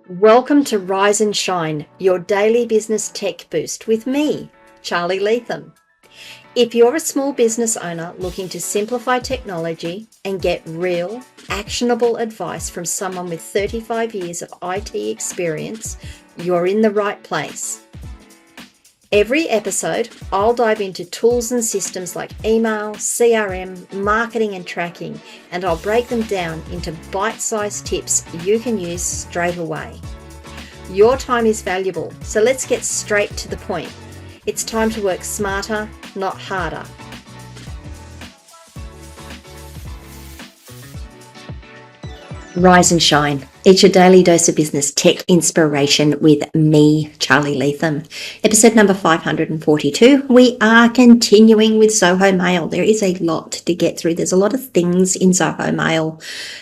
Welcome to Rise and Shine, your daily business tech boost with me, Charly Leetham. If you're a small business owner looking to simplify technology and get real, actionable advice from someone with 35 years of IT experience, you're in the right place. Every episode, I'll dive into tools and systems like email, CRM, marketing and tracking, and I'll break them down into bite-sized tips you can use straight away. Your time is valuable, so let's get straight to the point. It's time to work smarter, not harder. Rise and Shine. It's your daily dose of business tech inspiration with me, Charly Leetham. Episode number 542. We are continuing with Zoho Mail. There is a lot to get through. There's a lot of things in Zoho Mail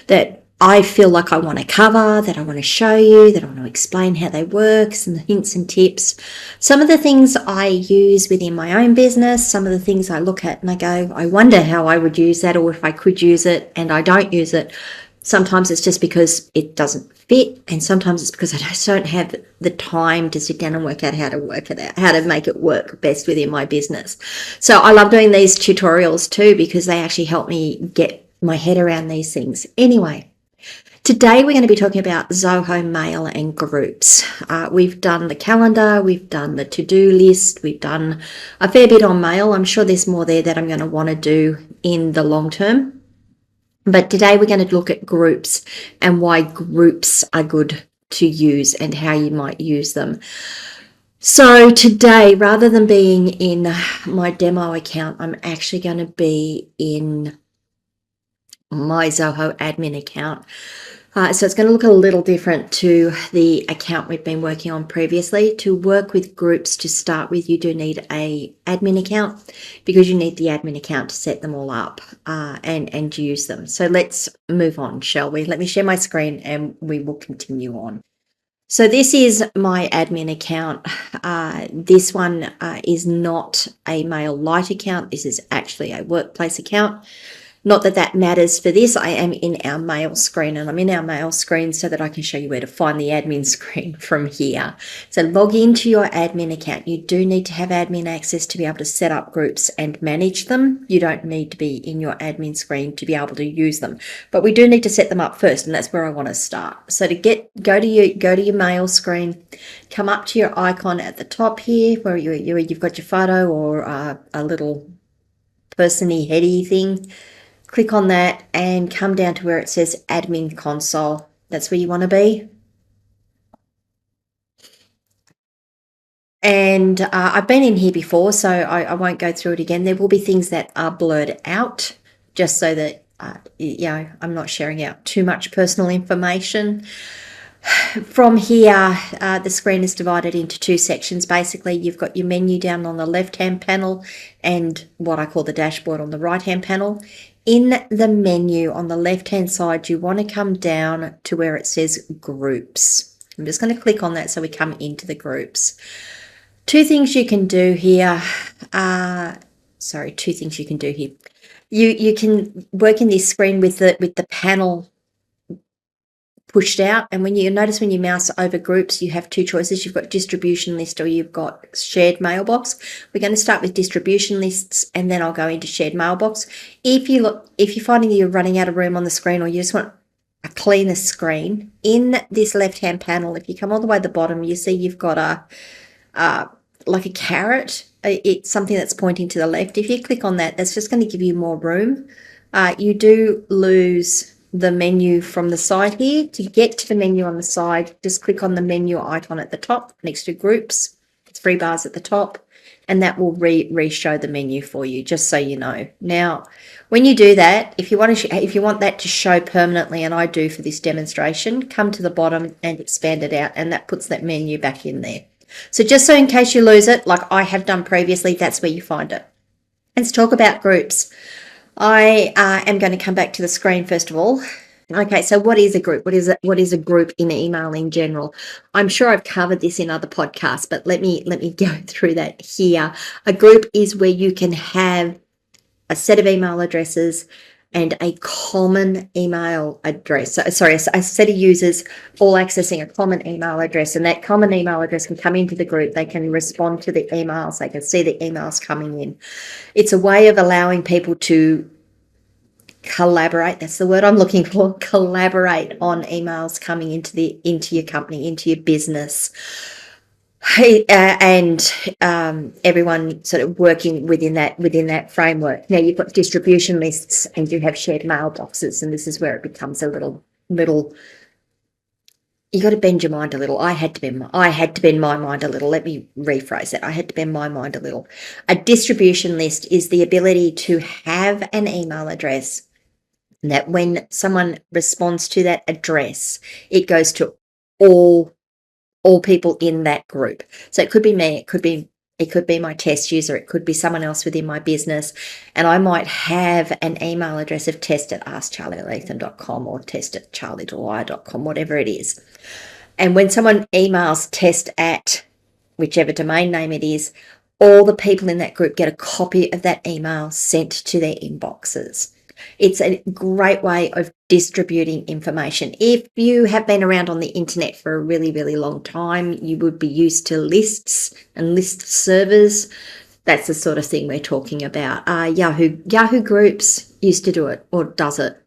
that I feel like I want to cover, that I want to show you, that I want to explain how they work, some hints and tips. Some of the things I use within my own business, some of the things I look at and I go, I wonder how I would use that, or if I could use it and I don't use it. Sometimes it's just because it doesn't fit, and sometimes it's because I just don't have the time to sit down and work out how to work it out, how to make it work best within my business. So I love doing these tutorials too, because they actually help me get my head around these things. Anyway, today we're going to be talking about Zoho Mail and groups. We've done the calendar, we've done the to-do list, we've done a fair bit on mail. I'm sure there's more there that I'm going to want to do in the long term. But today we're going to look at groups and why groups are good to use and how you might use them. So today, rather than being in my demo account, I'm actually going to be in my Zoho admin account. So it's going to look a little different to the account we've been working on previously. To work with groups to start with, you do need a admin account, because you need the admin account to set them all up and use them. So let's move on, shall we? Let me share my screen and we will continue on. So this is my admin account. This one is not a Mail Lite account. This is actually a workplace account. Not that that matters for this. I am in our mail screen, and I'm in our mail screen so that I can show you where to find the admin screen from here. So log into your admin account. You do need to have admin access to be able to set up groups and manage them. You don't need to be in your admin screen to be able to use them, but we do need to set them up first, and that's where I want to start. So to go to your mail screen, come up to your icon at the top here where you've got your photo or a little person-y heady thing. Click on that and come down to where it says Admin Console. That's where you want to be. And I've been in here before, so I won't go through it again. There will be things that are blurred out, just so that I'm not sharing out too much personal information. From here, the screen is divided into two sections. Basically, you've got your menu down on the left-hand panel and what I call the dashboard on the right-hand panel. In the menu on the left-hand side, you want to come down to where it says Groups. I'm just going to click on that so we come into the groups. Two things you can do here. You can work in this screen with the panel pushed out, and when you mouse over groups, you have two choices. You've got distribution list or you've got shared mailbox. We're going to start with distribution lists, and then I'll go into shared mailbox. If you're finding that you're running out of room on the screen, or you just want a cleaner screen, in this left-hand panel, if you come all the way to the bottom, you see you've got like a carrot. It's something that's pointing to the left. If you click on that, that's just going to give you more room. You do lose the menu from the side here. To get to the menu on the side, just click on the menu icon at the top next to groups. It's 3 bars at the top, and that will re-show the menu for you, just so you know. Now, when you do that, if you want that to show permanently, and I do for this demonstration, come to the bottom and expand it out, and that puts that menu back in there. So just so in case you lose it, like I have done previously, that's where you find it. Let's talk about groups. I am going to come back to the screen first of all. Okay, so what is a group? What is a group in email in general? I'm sure I've covered this in other podcasts, but let me go through that here. A group is where you can have a set of email addresses and a common email address. So, sorry, a set of users all accessing a common email address, and that common email address can come into the group. They can respond to the emails. They can see the emails coming in. It's a way of allowing people to collaborate. That's the word I'm looking for. Collaborate on emails coming into your company, into your business. And everyone sort of working within that framework. Now you've got distribution lists and you have shared mailboxes, and this is where it becomes a little. You got to bend your mind a little. I had to bend my mind a little. Let me rephrase that. I had to bend my mind a little. A distribution list is the ability to have an email address that when someone responds to that address, it goes to all people in that group. So it could be me, it could be my test user, it could be someone else within my business, and I might have an email address of test@askcharlyleetham.com or test@charlydewire.com, whatever it is. And when someone emails test at whichever domain name it is, all the people in that group get a copy of that email sent to their inboxes. It's a great way of distributing information. If you have been around on the internet for a really, really long time, you would be used to lists and list servers. That's the sort of thing we're talking about. Yahoo Groups used to do it, or does it?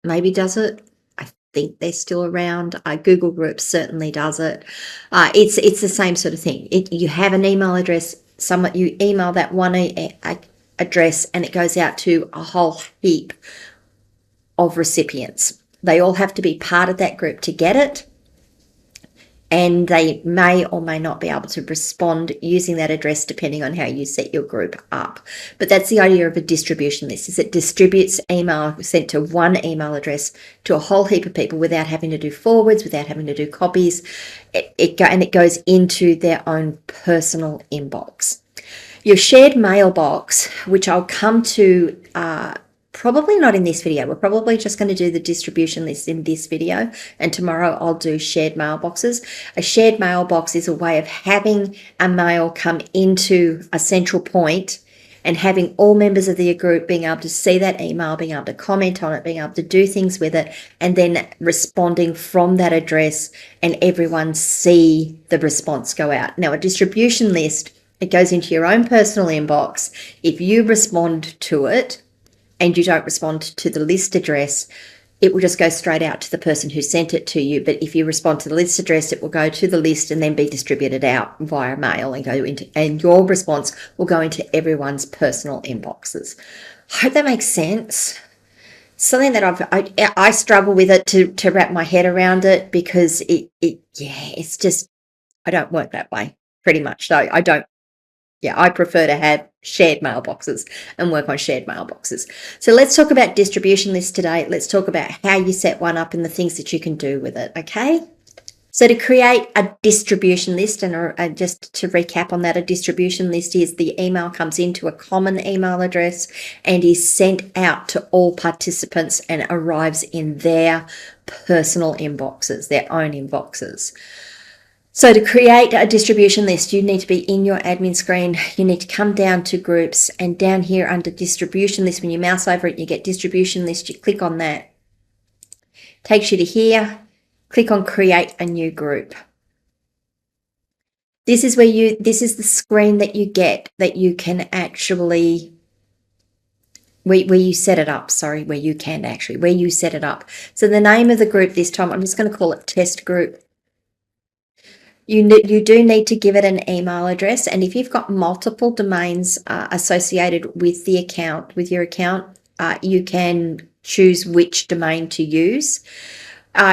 Maybe does it. I think they're still around. Google Groups certainly does it. It's the same sort of thing. You have an email address. You email that one address and it goes out to a whole heap of recipients. They all have to be part of that group to get it, and they may or may not be able to respond using that address depending on how you set your group up. But that's the idea of a distribution list, is it distributes email sent to one email address to a whole heap of people without having to do forwards, without having to do copies. It goes into their own personal inbox. Your shared mailbox, which I'll come to probably not in this video. We're probably just going to do the distribution list in this video, and tomorrow I'll do shared mailboxes. A shared mailbox is a way of having a mail come into a central point and having all members of the group being able to see that email, being able to comment on it, being able to do things with it, and then responding from that address and everyone see the response go out. Now, a distribution list, it goes into your own personal inbox. If you respond to it and you don't respond to the list address, it will just go straight out to the person who sent it to you. But if you respond to the list address, it will go to the list and then be distributed out via mail and your response will go into everyone's personal inboxes. I hope that makes sense. Something that I struggle with it to wrap my head around it, because it's just, I don't work that way pretty much. So I prefer to have shared mailboxes and work on shared mailboxes. So let's talk about distribution lists today. Let's talk about how you set one up and the things that you can do with it, okay? So to create a distribution list, and just to recap on that, a distribution list is the email comes into a common email address and is sent out to all participants and arrives in their personal inboxes, their own inboxes. So to create a distribution list, you need to be in your admin screen. You need to come down to groups, and down here under distribution list, when you mouse over it, you get distribution list. You click on that. Takes you to here. Click on create a new group. This is the screen that you get that you can actually, where you set it up, where you set it up. So the name of the group this time, I'm just going to call it test group. You do need to give it an email address, and if you've got multiple domains associated with your account, you can choose which domain to use.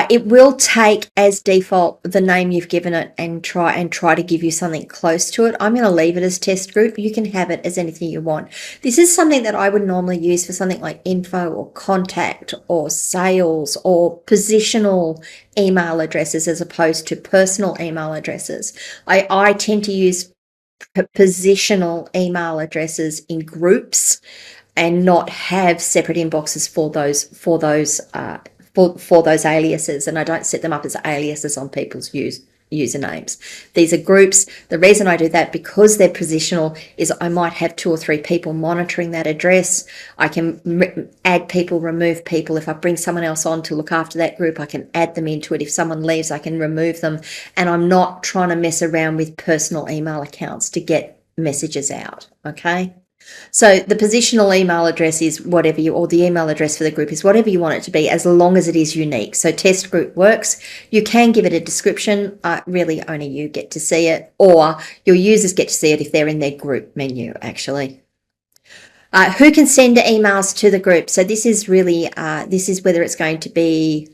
It will take as default the name you've given it and try to give you something close to it. I'm going to leave it as test group. You can have it as anything you want. This is something that I would normally use for something like info or contact or sales or positional email addresses as opposed to personal email addresses. I tend to use positional email addresses in groups and not have separate inboxes for those aliases, and I don't set them up as aliases on people's views. usernames. These are groups. The reason I do that, because they're positional, is I might have 2 or 3 people monitoring that address. I can add people, remove people. If I bring someone else on to look after that group, I can add them into it. If someone leaves, I can remove them. And I'm not trying to mess around with personal email accounts to get messages out, okay? So the positional email address is whatever you, or the email address for the group is whatever you want it to be, as long as it is unique. So test group works. You can give it a description. Really only you get to see it, or your users get to see it if they're in their group menu, actually. Who can send emails to the group? So this is really, this is whether it's going to be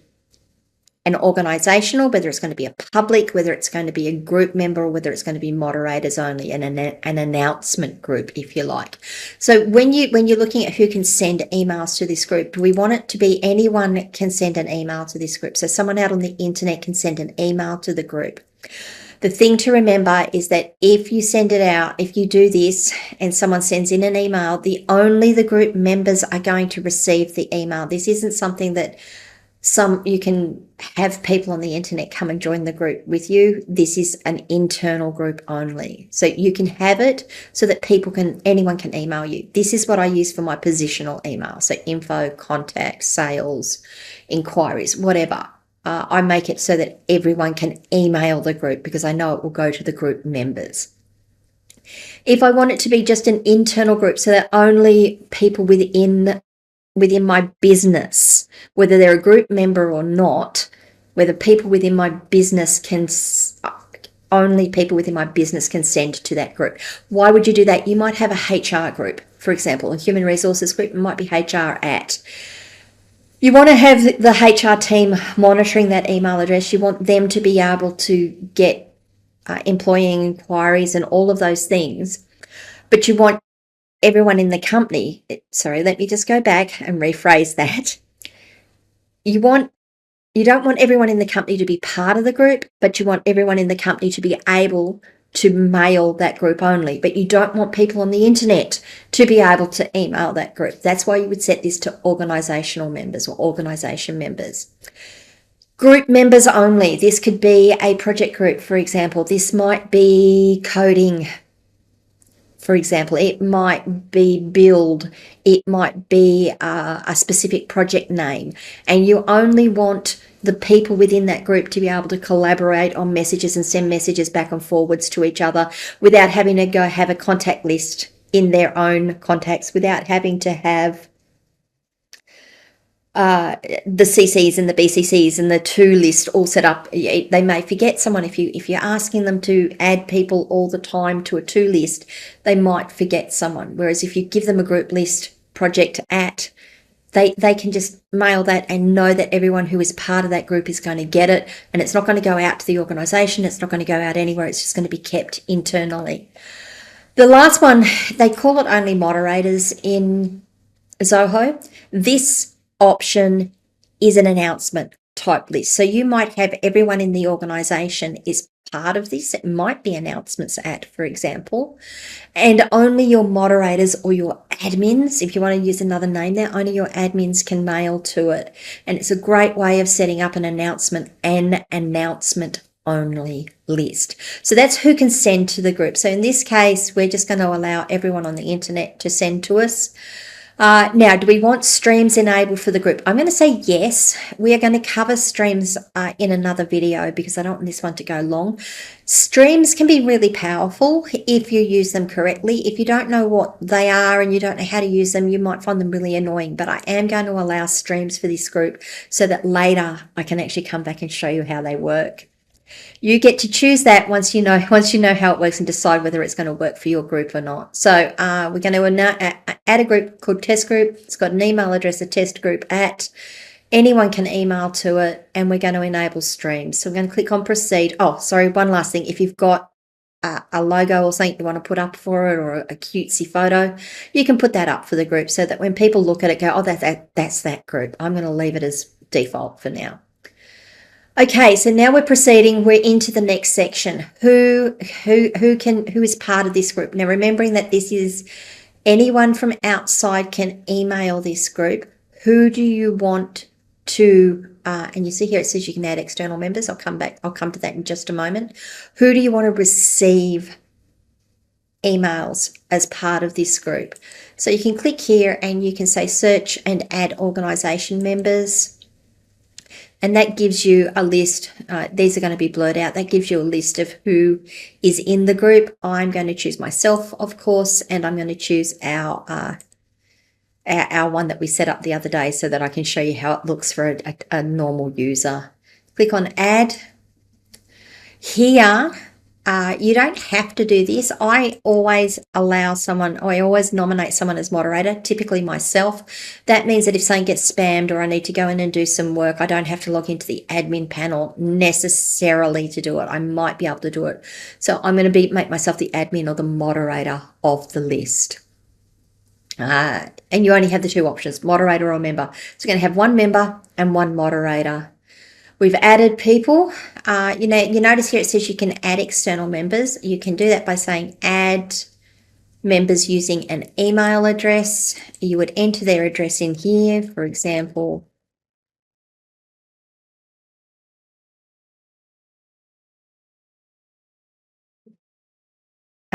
an organizational, whether it's going to be a public, whether it's going to be a group member, or whether it's going to be moderators only, and an announcement group, if you like. So when you're looking at who can send emails to this group, we want it to be anyone can send an email to this group. So someone out on the internet can send an email to the group. The thing to remember is that if you send it out, if you do this and someone sends in an email, only the group members are going to receive the email. This isn't something that you can have people on the internet come and join the group with you. This is an internal group only. So you can have it so that anyone can email you. This is what I use for my positional email. So info, contact, sales, inquiries, whatever. I make it so that everyone can email the group, because I know it will go to the group members. If I want it to be just an internal group, so that only people within my business, whether they're a group member or not, whether people within my business only people within my business can send to that group. Why would you do that? You might have a HR group, for example, a human resources group. It might be HR at. You want to have the HR team monitoring that email address. You want them to be able to get employee inquiries and all of those things, but you want everyone in the company, sorry, let me just go back and rephrase that. You don't want everyone in the company to be part of the group, but you want everyone in the company to be able to mail that group only. But you don't want people on the internet to be able to email that group. That's why you would set this to organizational members or organization members. Group members only. This could be a project group, for example. This might be coding, for example. It might be build. It might be a specific project name. And you only want the people within that group to be able to collaborate on messages and send messages back and forwards to each other without having to go have a contact list in their own contacts, without having to have the CCs and the BCCs and the to list all set up. They may forget someone. If you're asking them to add people all the time to a to list, they might forget someone. Whereas if you give them a group list project at, they can just mail that and know that everyone who is part of that group is going to get it, and it's not going to go out to the organization. It's not going to go out anywhere. It's just going to be kept internally. The last one, they call it only moderators in Zoho. This option is an announcement type list. So you might have everyone in the organization is part of this. It might be announcements at, for example, and only your moderators or your admins, if you want to use another name there, only your admins can mail to it. And it's a great way of setting up an announcement only list. So that's who can send to the group. So in this case, we're just going to allow everyone on the internet to send to us. Now, do we want streams enabled for the group? I'm going to say yes. We are going to cover streams in another video because I don't want this one to go long. Streams can be really powerful if you use them correctly. If you don't know what they are and you don't know how to use them, you might find them really annoying. But I am going to allow streams for this group so that later I can actually come back and show you how they work. You get to choose that once you know how it works and decide whether it's going to work for your group or not. So we're going to add a group called test group. It's got an email address, a test group at. Anyone can email to it, and we're going to enable streams. So we're going to click on proceed. Oh, sorry, one last thing. If you've got a logo or something you want to put up for it, or a cutesy photo, you can put that up for the group so that when people look at it, go, oh, that's that group. I'm going to leave it as default for now. Okay, so now we're proceeding. We're into the next section. Who is part of this group? Now, remembering that this is anyone from outside can email this group. Who do you want to and you see here it says you can add external members. I'll come to that in just a moment. Who do you want to receive emails as part of this group? So you can click here and you can say search and add organization members. And that gives you a list. These are going to be blurred out. That gives you a list of who is in the group. I'm going to choose myself, of course, and I'm going to choose our one that we set up the other day so that I can show you how it looks for a normal user. Click on add. Here, you don't have to do this. I always nominate someone as moderator, typically myself. That means that if something gets spammed or I need to go in and do some work, I don't have to log into the admin panel necessarily to do it. I might be able to do it. So I'm going to make myself the admin or the moderator of the list. And you only have the two options, moderator or member. So we're going to have one member and one moderator. We've added people. You notice here it says you can add external members. You can do that by saying add members using an email address. You would enter their address in here, for example.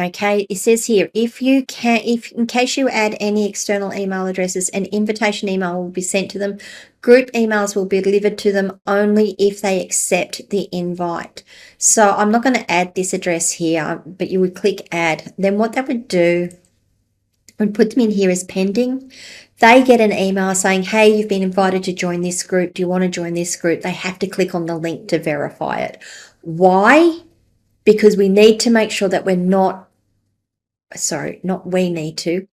Okay, it says here, in case you add any external email addresses, an invitation email will be sent to them. Group emails will be delivered to them only if they accept the invite. So I'm not going to add this address here, but you would click add. Then what that would do, would put them in here as pending. They get an email saying, hey, you've been invited to join this group. Do you want to join this group? They have to click on the link to verify it. Why? Because we need to make sure that we're not we need to.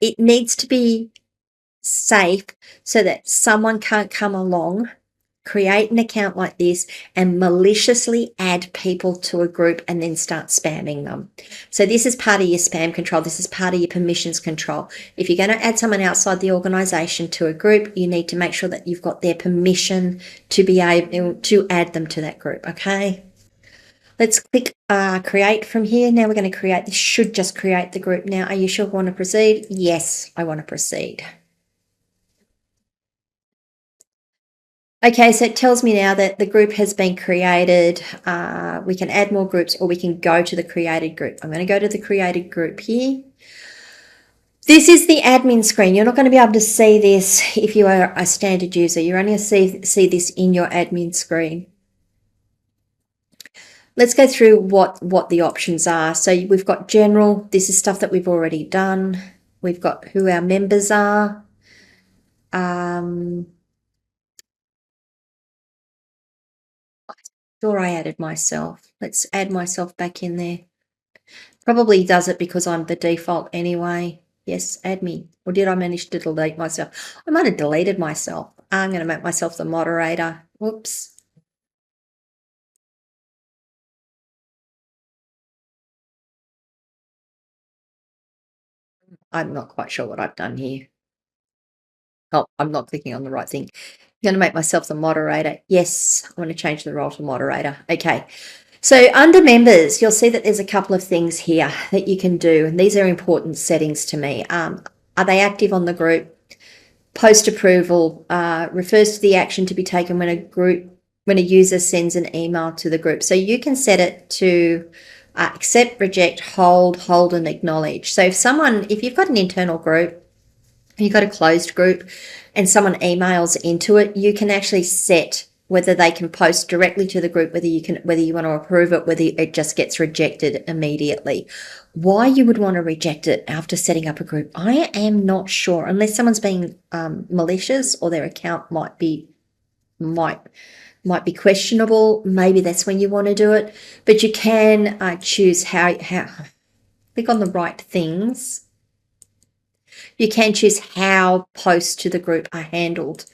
It needs to be safe so that someone can't come along, create an account like this and maliciously add people to a group and then start spamming them. So this is part of your spam control. This is part of your permissions control. If you're going to add someone outside the organization to a group, you need to make sure that you've got their permission to be able to add them to that group. Okay. Let's click create from here. Now we're going to create, this should just create the group now. Are you sure you want to proceed? Yes, I want to proceed. Okay, so it tells me now that the group has been created. We can add more groups or we can go to the created group. I'm going to go to the created group here. This is the admin screen. You're not going to be able to see this if you are a standard user. You're only going to see this in your admin screen. Let's go through what the options are. So we've got general. This is stuff that we've already done. We've got who our members are. Sure, I added myself. Let's add myself back in there. Probably does it because I'm the default anyway. Yes, add me. Or did I manage to delete myself? I might have deleted myself. I'm going to make myself the moderator. Whoops. I'm not quite sure what I've done here. Oh, I'm not clicking on the right thing. I'm going to make myself the moderator. Yes, I want to change the role to moderator. Okay. So under members, you'll see that there's a couple of things here that you can do. And these are important settings to me. Are they active on the group? Post approval refers to the action to be taken when a user sends an email to the group. So you can set it to accept, reject, hold, and acknowledge. So if you've got an internal group, you've got a closed group and someone emails into it, you can actually set whether they can post directly to the group, whether you want to approve it, whether it just gets rejected immediately. Why you would want to reject it after setting up a group, I am not sure, unless someone's being malicious or their account might be questionable. Maybe that's when you want to do it, but you can choose how click on the right things. You can choose how posts to the group are handled.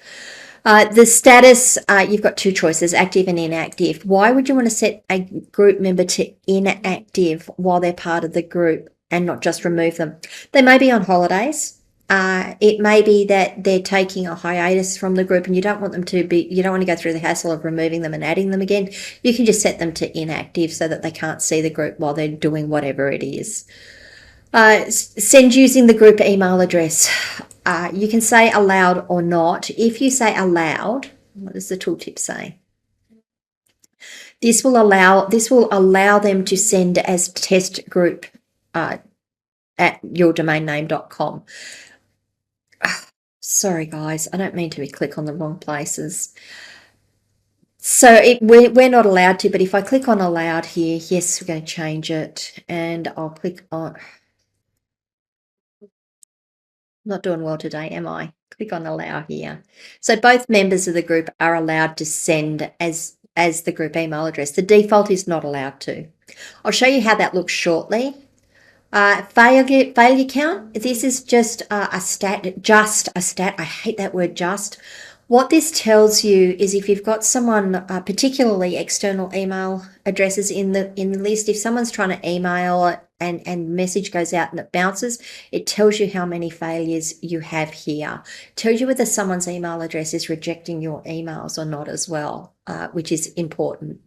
The status, you've got two choices, active and inactive. Why would you want to set a group member to inactive while they're part of the group and not just remove them? They may be on holidays. It may be that they're taking a hiatus from the group and you don't want to go through the hassle of removing them and adding them again. You can just set them to inactive so that they can't see the group while they're doing whatever it is. Send using the group email address. you can say allowed or not. If you say allowed, what does the tooltip say? This will allow them to send as test group at yourdomainname.com. Sorry, guys, I don't mean to click on the wrong places. So we're not allowed to, but if I click on allowed here, yes, we're going to change it, and I'll click on. Not doing well today, am I? Click on allow here. So both members of the group are allowed to send as the group email address. The default is not allowed to. I'll show you how that looks shortly. Failure count. This is just a stat. I hate that word just. What this tells you is if you've got someone, particularly external email addresses in the list, if someone's trying to email and message goes out and it bounces, it tells you how many failures you have here. It tells you whether someone's email address is rejecting your emails or not as well, which is important.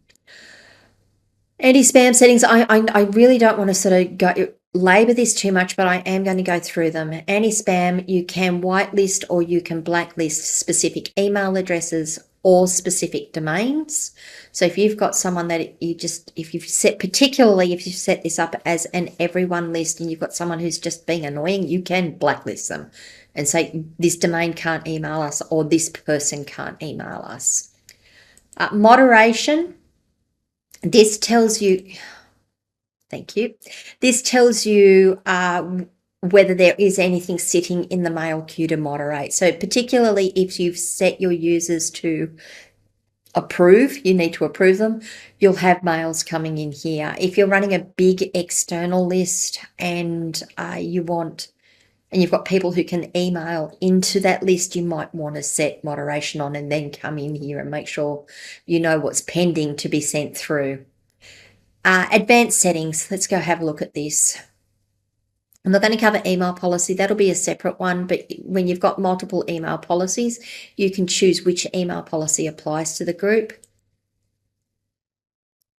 Anti-spam settings, I really don't want to sort of labor this too much, but I am going to go through them. Anti-spam, you can whitelist or you can blacklist specific email addresses or specific domains. So if you've got someone that if you've set this up as an everyone list and you've got someone who's just being annoying, you can blacklist them and say this domain can't email us or this person can't email us. Moderation. This tells you, thank you. This tells you whether there is anything sitting in the mail queue to moderate. So particularly if you've set your users to approve, you need to approve them, you'll have mails coming in here. If you're running a big external list and you've got people who can email into that list, you might want to set moderation on and then come in here and make sure you know what's pending to be sent through. Advanced settings. Let's go have a look at this. I'm not going to cover email policy. That'll be a separate one. But when you've got multiple email policies, you can choose which email policy applies to the group.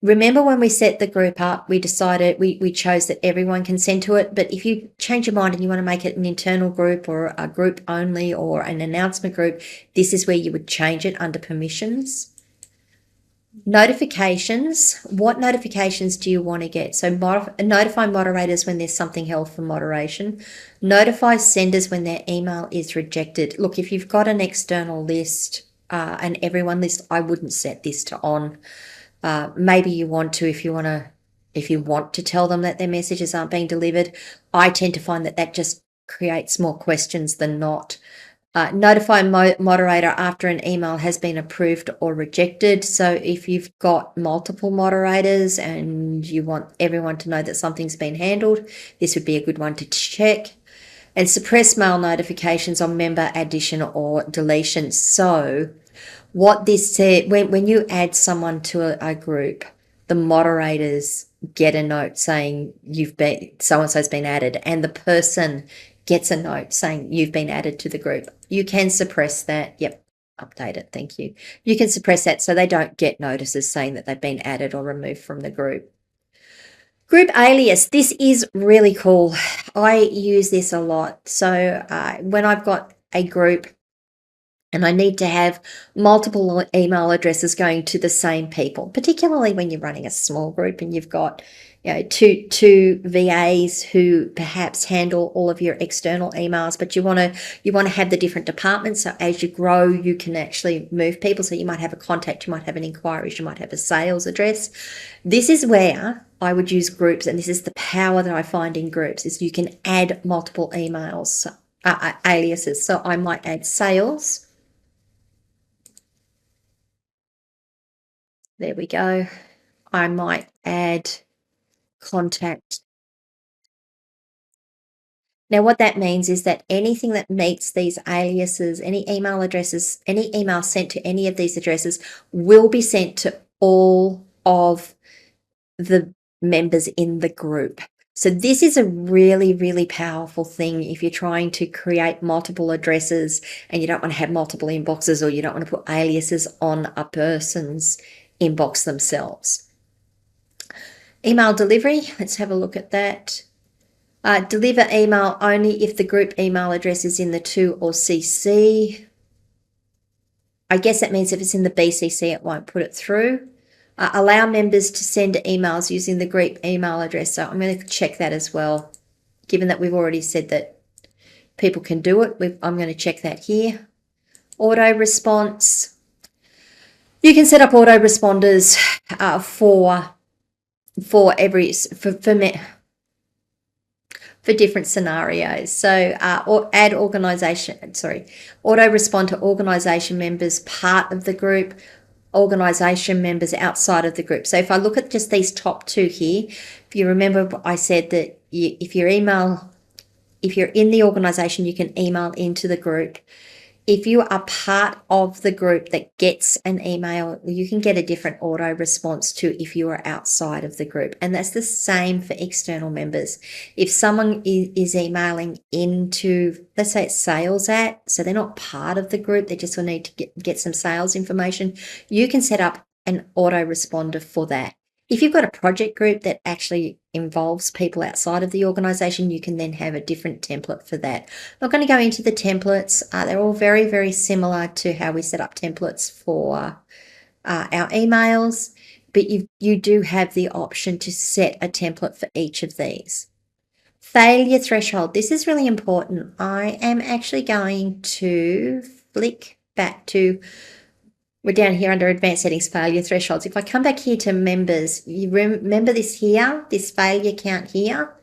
Remember when we set the group up, we decided we chose that everyone can send to it. But if you change your mind and you want to make it an internal group or a group only or an announcement group, this is where you would change it under permissions. Notifications. What notifications do you want to get? So notify moderators when there's something held for moderation. Notify senders when their email is rejected. Look, if you've got an external list, an everyone list, I wouldn't set this to on. Maybe you want to if you want to tell them that their messages aren't being delivered. I tend to find that just creates more questions than not. Notify moderator after an email has been approved or rejected. So if you've got multiple moderators and you want everyone to know that something's been handled, this would be a good one to check. And suppress mail notifications on member addition or deletion. So what this said, when you add someone to a group, the moderators get a note saying so-and-so's been added, and the person gets a note saying you've been added to the group. You can suppress that. Yep, update it. Thank you. You can suppress that so they don't get notices saying that they've been added or removed from the group. Group alias. This is really cool. I use this a lot. So when I've got a group and I need to have multiple email addresses going to the same people, particularly when you're running a small group and you've got two VAs who perhaps handle all of your external emails, but you want to have the different departments. So as you grow, you can actually move people. So you might have a contact, you might have an inquiries, you might have a sales address. This is where I would use groups, and this is the power that I find in groups, is you can add multiple emails, aliases. So I might add sales. There we go. I might add contact. Now, what that means is that anything that meets these aliases, any email addresses, any email sent to any of these addresses will be sent to all of the members in the group. So this is a really, really powerful thing if you're trying to create multiple addresses and you don't want to have multiple inboxes, or you don't want to put aliases on a person's inbox themselves. Email delivery, let's have a look at that. Deliver email only if the group email address is in the to or CC. I guess that means if it's in the BCC, it won't put it through. Allow members to send emails using the group email address. So I'm going to check that as well. Given that we've already said that people can do it, I'm going to check that here. Auto response. You can set up auto responders for different scenarios. So or add auto respond to organization members part of the group, organization members outside of the group. So if I look at just these top two here, if you remember, I said that if you're in the organization, you can email into the group. If you are part of the group that gets an email, you can get a different auto response to if you are outside of the group. And that's the same for external members. If someone is emailing into, let's say it's sales at, so they're not part of the group, they just will need to get some sales information, you can set up an auto responder for that. If you've got a project group that actually involves people outside of the organization, you can then have a different template for that. I'm not going to go into the templates. They're all very, very similar to how we set up templates for our emails, but you do have the option to set a template for each of these. Failure threshold. This is really important. I am actually going to flick back to, we're down here under advanced settings, failure thresholds. If I come back here to members, you remember this here, this failure count here?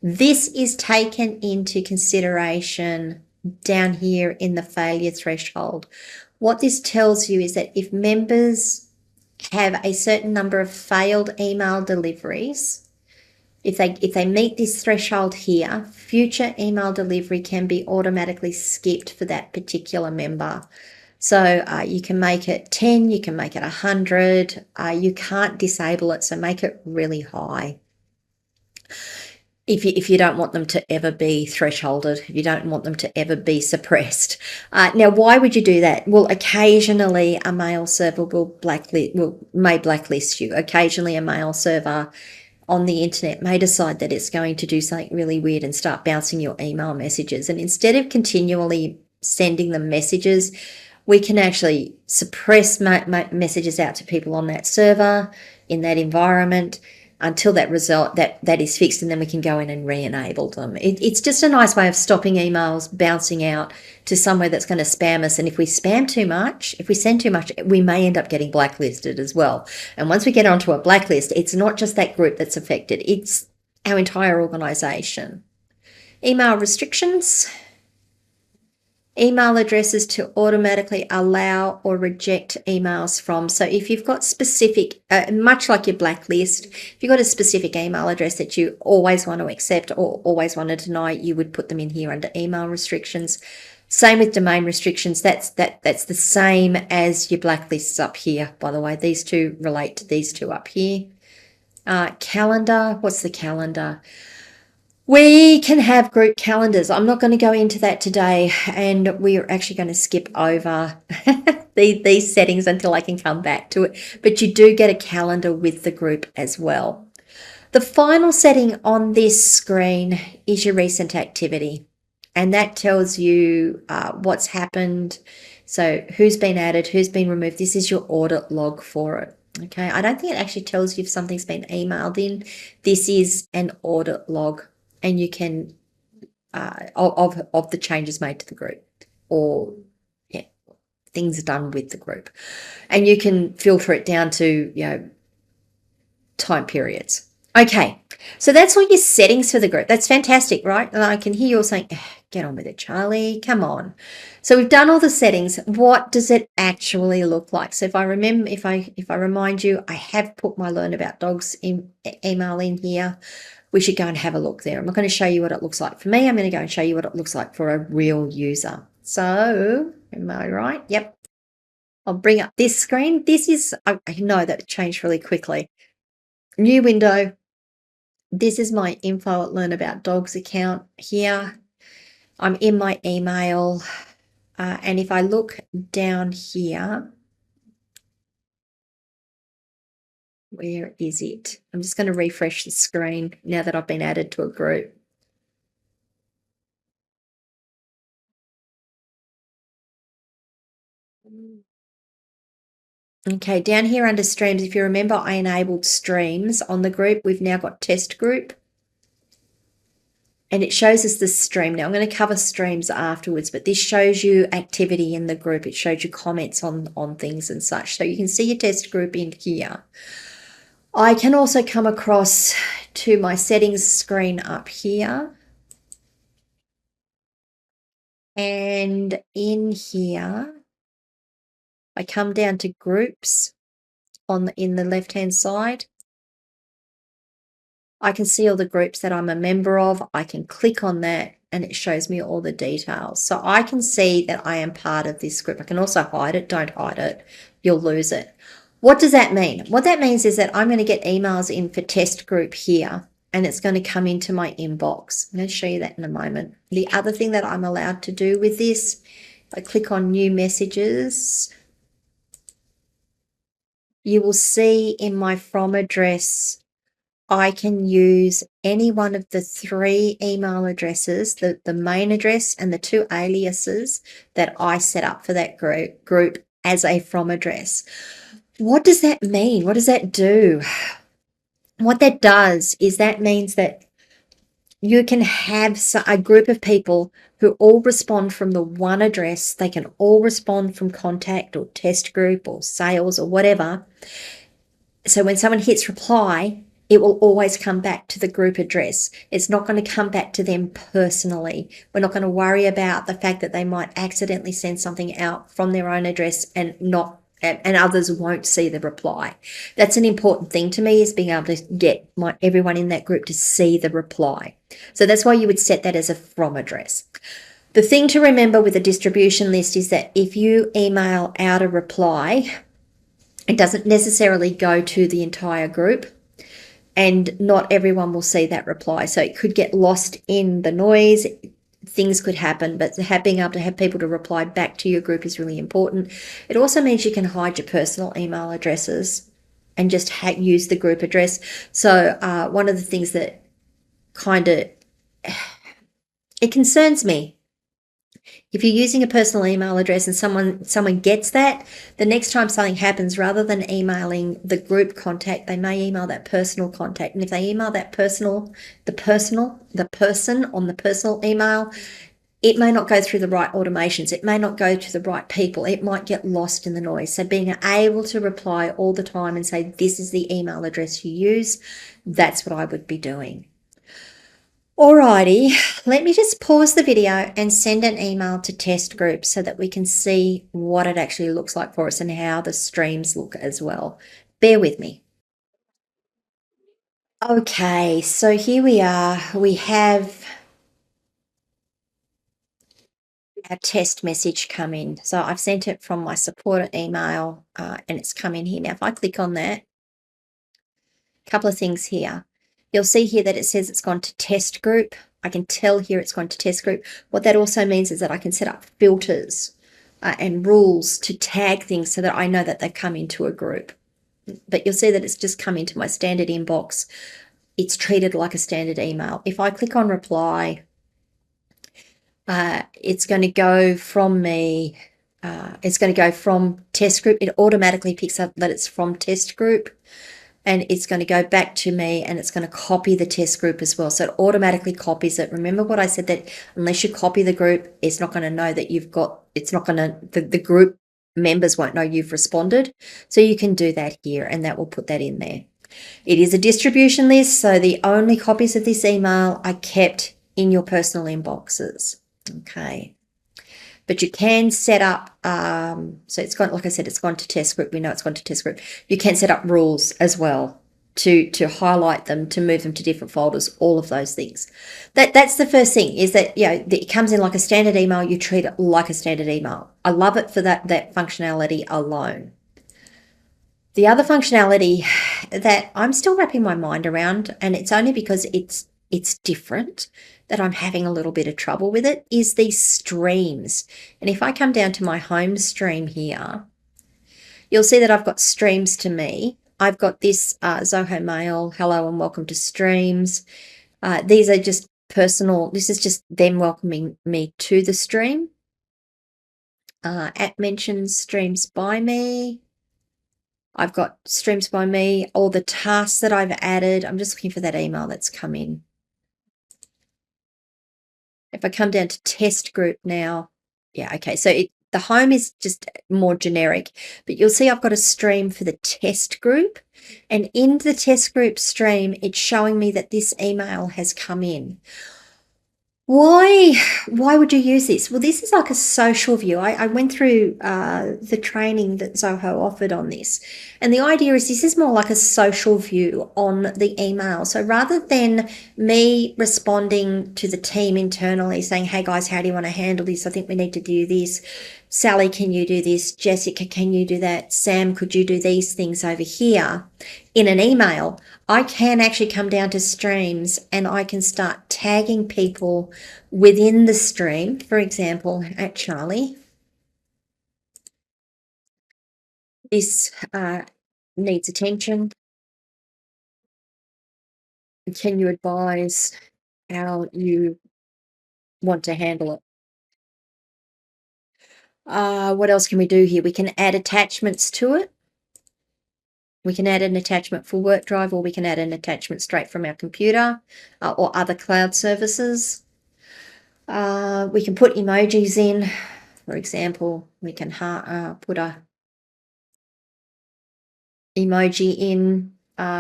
This is taken into consideration down here in the failure threshold. What this tells you is that if members have a certain number of failed email deliveries, if they meet this threshold here, future email delivery can be automatically skipped for that particular member. So you can make it 10, you can make it 100. You can't disable it, so make it really high. If you don't want them to ever be thresholded, if you don't want them to ever be suppressed. Now, why would you do that? Well, occasionally a mail server may blacklist you. Occasionally a mail server on the internet may decide that it's going to do something really weird and start bouncing your email messages. And instead of continually sending them messages, we can actually suppress messages out to people on that server in that environment until that is fixed, and then we can go in and re-enable them. It's just a nice way of stopping emails bouncing out to somewhere that's going to spam us. And if we spam too much, if we send too much, we may end up getting blacklisted as well. And once we get onto a blacklist, it's not just that group that's affected, it's our entire organization. Email restrictions. Email addresses to automatically allow or reject emails from. So if you've got specific, much like your blacklist, if you've got a specific email address that you always want to accept or always want to deny, you would put them in here under email restrictions. Same with domain restrictions. That's the same as your blacklists up here. By the way, these two relate to these two up here. Calendar. What's the calendar? We can have group calendars. I'm not going to go into that today, and we're actually going to skip over these settings until I can come back to it. But you do get a calendar with the group as well. The final setting on this screen is your recent activity, and that tells you what's happened. So who's been added, who's been removed. This is your audit log for it. Okay, I don't think it actually tells you if something's been emailed in. This is an audit log. And you can, of the changes made to the group, or things done with the group. And you can filter it down to, time periods. Okay, so that's all your settings for the group. That's fantastic, right? And I can hear you all saying, get on with it, Charlie, come on. So we've done all the settings. What does it actually look like? So if I remind you, I have put my Learn About Dogs email in here. We should go and have a look there. I'm not going to show you what it looks like for me. I'm going to go and show you what it looks like for a real user. So, am I right? Yep. I'll bring up this screen. This is, I know that changed really quickly. New window. This is my info at Learn About Dogs account here. I'm in my email. And if I look down here, where is it? I'm just going to refresh the screen now that I've been added to a group. Okay, down here under streams, if you remember, I enabled streams on the group. We've now got test group. And it shows us the stream. Now I'm going to cover streams afterwards, but this shows you activity in the group. It shows you comments on things and such. So you can see your test group in here. I can also come across to my settings screen up here. And in here, I come down to groups in the left-hand side. I can see all the groups that I'm a member of. I can click on that and it shows me all the details. So I can see that I am part of this group. I can also hide it. Don't hide it. You'll lose it. What does that mean? What that means is that I'm going to get emails in for test group here and it's going to come into my inbox. I'm going to show you that in a moment. The other thing that I'm allowed to do with this, if I click on new messages, you will see in my from address, I can use any one of the 3 email addresses, the main address and the 2 aliases that I set up for that group as a from address. What does that mean? What does that do? What that does is that means that you can have a group of people who all respond from the one address. They can all respond from contact or test group or sales or whatever. So when someone hits reply, it will always come back to the group address. It's not going to come back to them personally. We're not going to worry about the fact that they might accidentally send something out from their own address and others won't see the reply. That's an important thing to me, is being able to get everyone in that group to see the reply. So that's why you would set that as a from address. The thing to remember with a distribution list is that if you email out a reply, it doesn't necessarily go to the entire group and not everyone will see that reply. So it could get lost in the noise. Things could happen, but being able to have people to reply back to your group is really important. It also means you can hide your personal email addresses and just use the group address. So one of the things that it concerns me, if you're using a personal email address and someone gets that, the next time something happens, rather than emailing the group contact, they may email that personal contact. And if they email that person on the personal email, it may not go through the right automations. It may not go to the right people. It might get lost in the noise. So being able to reply all the time and say, this is the email address you use, that's what I would be doing. Alrighty, let me just pause the video and send an email to test group so that we can see what it actually looks like for us and how the streams look as well. Bear with me. Okay, so here we are. We have our test message come in. So I've sent it from my supporter email and it's come in here. Now, if I click on that, a couple of things here. You'll see here that it says it's gone to test group. I can tell here it's gone to test group. What that also means is that I can set up filters and rules to tag things so that I know that they've come into a group. But you'll see that it's just come into my standard inbox. It's treated like a standard email. If I click on reply, it's going to go from me. It's going to go from test group. It automatically picks up that it's from test group. And it's going to go back to me and it's going to copy the test group as well. So it automatically copies it. Remember what I said, that unless you copy the group, it's not going to know that the group members won't know you've responded. So you can do that here and that will put that in there. It is a distribution list. So the only copies of this email are kept in your personal inboxes. Okay. But you can set up, so it's gone, like I said, it's gone to test group. We know it's gone to test group. You can set up rules as well to highlight them, to move them to different folders, all of those things. That's the first thing, is that, it comes in like a standard email. You treat it like a standard email. I love it for that functionality alone. The other functionality that I'm still wrapping my mind around, and it's only because it's different that I'm having a little bit of trouble with it, is these streams. And if I come down to my home stream here, you'll see that I've got streams to me. I've got this Zoho Mail, hello and welcome to streams. These are just personal. This is just them welcoming me to the stream. At mentions streams by me. I've got streams by me, all the tasks that I've added. I'm just looking for that email that's come in. If I come down to test group now, yeah, okay. So the home is just more generic, but you'll see I've got a stream for the test group. And in the test group stream, it's showing me that this email has come in. Why would you use this? Well, this is like a social view. I went through the training that Zoho offered on this, and the idea is this is more like a social view on the email. So rather than me responding to the team internally saying, hey guys, how do you want to handle this? I think we need to do this. Sally, can you do this? Jessica, can you do that? Sam, could you do these things over here? In an email, I can actually come down to streams and I can start tagging people within the stream. For example, at Charly, this needs attention. Can you advise how you want to handle it? What else can we do here? We can add attachments to it. We can add an attachment for work drive, or we can add an attachment straight from our computer or other cloud services. We can put emojis in. For example, we can put a emoji in.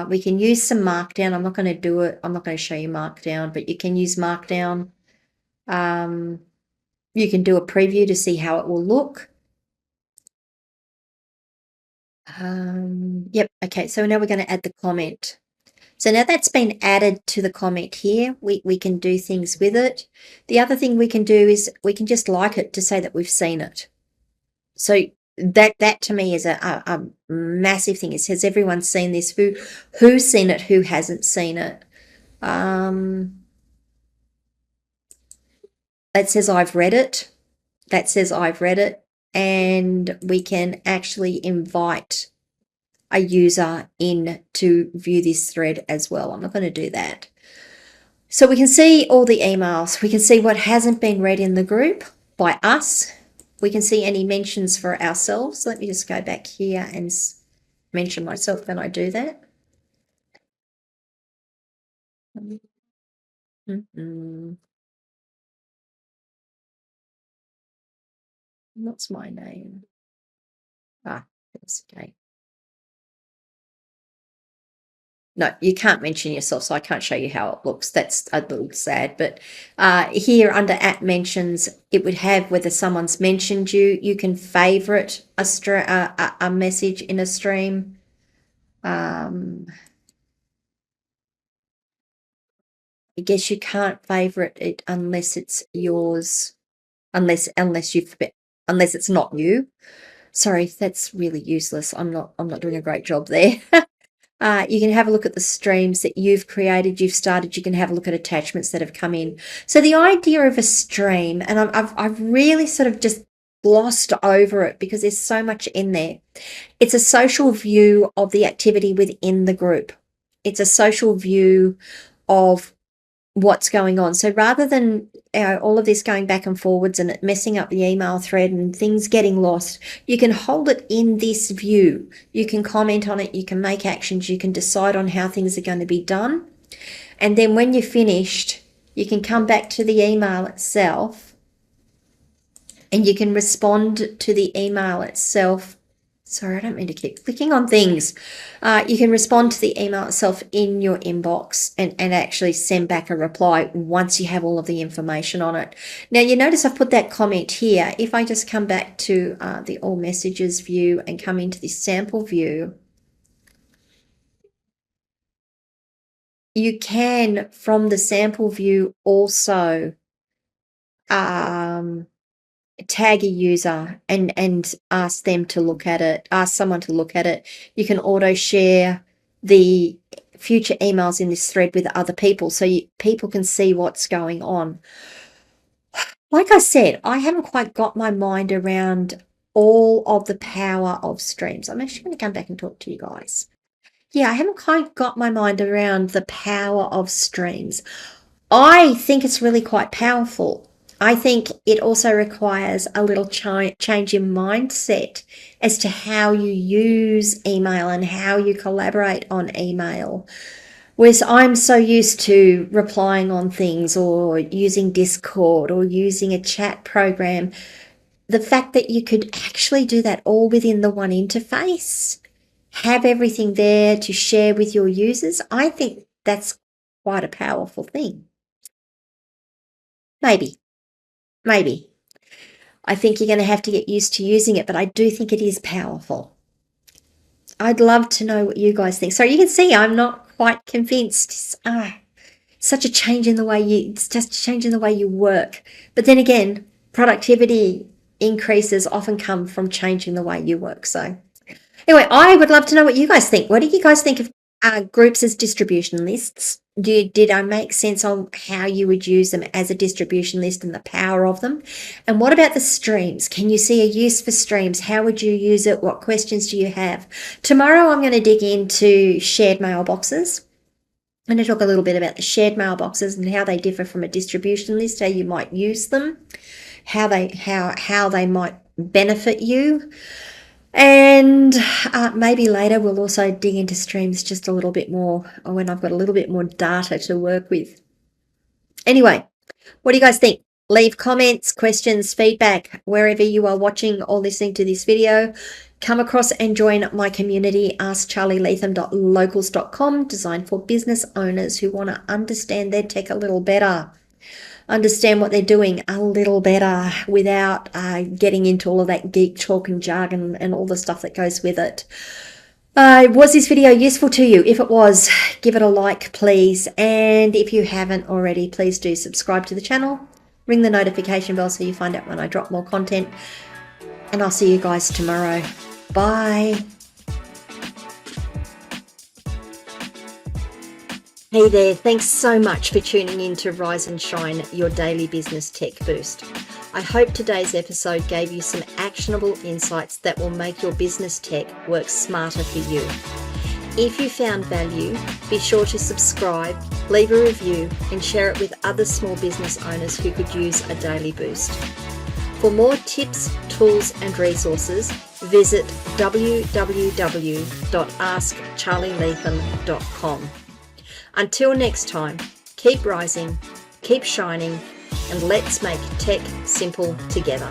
We can use some markdown. I'm not going to do it. I'm not going to show you markdown, but you can use markdown. You can do a preview to see how it will look. Yep. Okay. So now we're going to add the comment. So now that's been added to the comment here, we can do things with it. The other thing we can do is we can just like it to say that we've seen it. So that to me is a massive thing. It says everyone's seen this. Who's seen it? Who hasn't seen it? That says I've read it. That says I've read it. And we can actually invite a user in to view this thread as well. I'm not going to do that. So we can see all the emails. We can see what hasn't been read in the group by us. We can see any mentions for ourselves. Let me just go back here and mention myself when I do that. What's my name? That's okay. No, you can't mention yourself, so I can't show you how it looks. That's a little sad. But here under at mentions, it would have whether someone's mentioned you. You can favorite a message in a stream. I guess you can't favorite it unless it's yours, unless it's not you. Sorry, that's really useless. I'm not doing a great job there. You can have a look at the streams that you've created, you've started. You can have a look at attachments that have come in. So the idea of a stream, and I've really sort of just glossed over it because there's so much in there. It's a social view of the activity within the group. It's a social view of what's going on. So rather than all of this going back and forwards and it messing up the email thread and things getting lost, you can hold it in this view. You can comment on it, you can make actions, you can decide on how things are going to be done. And then when you're finished, you can come back to the email itself and you can respond to the email itself. Sorry, I don't mean to keep clicking on things. You can respond to the email itself in your inbox and actually send back a reply once you have all of the information on it. Now, you notice I've put that comment here. If I just come back to the all messages view and come into this sample view, you can, from the sample view, also tag a user and ask them to look at it, ask someone to look at it. You can auto share the future emails in this thread with other people so people can see what's going on. Like I said, I haven't quite got my mind around all of the power of streams. I'm actually going to come back and talk to you guys. Yeah, I haven't quite got my mind around the power of streams. I think it's really quite powerful. I think it also requires a little change in mindset as to how you use email and how you collaborate on email. Whereas I'm so used to replying on things or using Discord or using a chat program, the fact that you could actually do that all within the one interface, have everything there to share with your users, I think that's quite a powerful thing. Maybe. I think you're going to have to get used to using it, but I do think it is powerful. I'd love to know what you guys think. So you can see I'm not quite convinced. Such a change in the way it's just a change in the way you work. But then again, productivity increases often come from changing the way you work. So anyway, I would love to know what you guys think. What do you guys think of groups as distribution lists? Did I make sense on how you would use them as a distribution list and the power of them? And what about the streams? Can you see a use for streams? How would you use it? What questions do you have? Tomorrow I'm going to dig into shared mailboxes. I'm going to talk a little bit about the shared mailboxes and how they differ from a distribution list, how you might use them, how they might benefit you. And maybe later we'll also dig into streams just a little bit more when I've got a little bit more data to work with. Anyway, what do you guys think? Leave comments, questions, feedback, wherever you are watching or listening to this video. Come across and join my community, askcharlyleetham.locals.com, designed for business owners who want to understand their tech a little better. Understand what they're doing a little better without getting into all of that geek talk and jargon and all the stuff that goes with it. Was this video useful to you? If it was, give it a like, please. And if you haven't already, please do subscribe to the channel. Ring the notification bell so you find out when I drop more content. And I'll see you guys tomorrow. Bye. Hey there, thanks so much for tuning in to Rise and Shine, your daily business tech boost. I hope today's episode gave you some actionable insights that will make your business tech work smarter for you. If you found value, be sure to subscribe, leave a review, and share it with other small business owners who could use a daily boost. For more tips, tools, and resources, visit www.askcharlyleetham.com. Until next time, keep rising, keep shining, and let's make tech simple together.